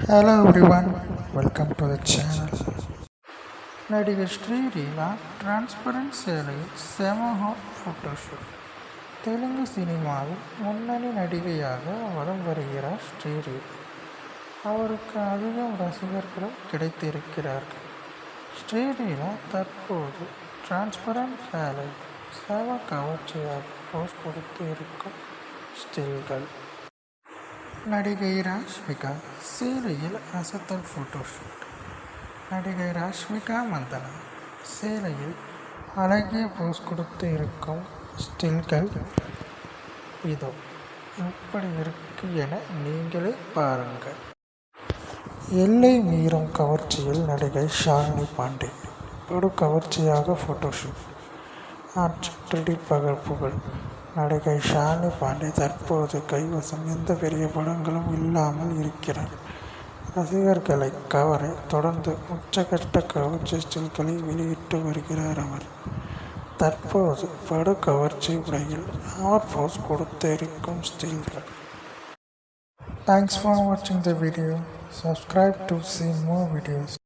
Hello everyone, welcome to the channel. நடிகை Sreeleela transparent சேலையில் செம hot photoshoot. Telugu சினிமாவில் முன்னணி நடிகையாக வலம் வருகிறார் ஸ்ரீலீலா. அவருக்கு அதிகம் ரசிகர்களும் கிடைத்திருக்கிறார்கள். ஸ்ரீலீலா தற்போது டிரான்ஸ்பரண்ட் சேலை செம கவர்ச்சியாக போஸ் கொடுத்து இருக்கும் ஸ்டில்கள். நடிகை ராஷ்மிகா சேலையில் அசத்தல் ஃபோட்டோஷூட். நடிகை ராஷ்மிகா மந்தனா சேலையில் அழகிய போஸ் கொடுத்து இருக்கும் ஸ்டில்கள் இதோ எப்படி இருக்கு என நீங்களே பாருங்கள். எல்லை மீறும் கவர்ச்சியில் நடிகை ஷாலினி பாண்டே படு கவர்ச்சியாக ஃபோட்டோஷூட். ஆற்றடி பகர்ப்புகள். நடிகை ஷாலினி பாண்டே தற்போது கைவசம் எந்த பெரிய படங்களும் இல்லாமல் இருக்கிறார். ரசிகர்களை கவர தொடர்ந்து உச்சகட்ட கவர்ச்சி ஸ்டில்களை வெளியிட்டு வருகிறார். அவர் தற்போது படு கவர்ச்சி உடையில் அவர் போஸ் கொடுத்து இருக்கும் ஸ்டில்கள். Thanks for watching the video. Subscribe to see more videos.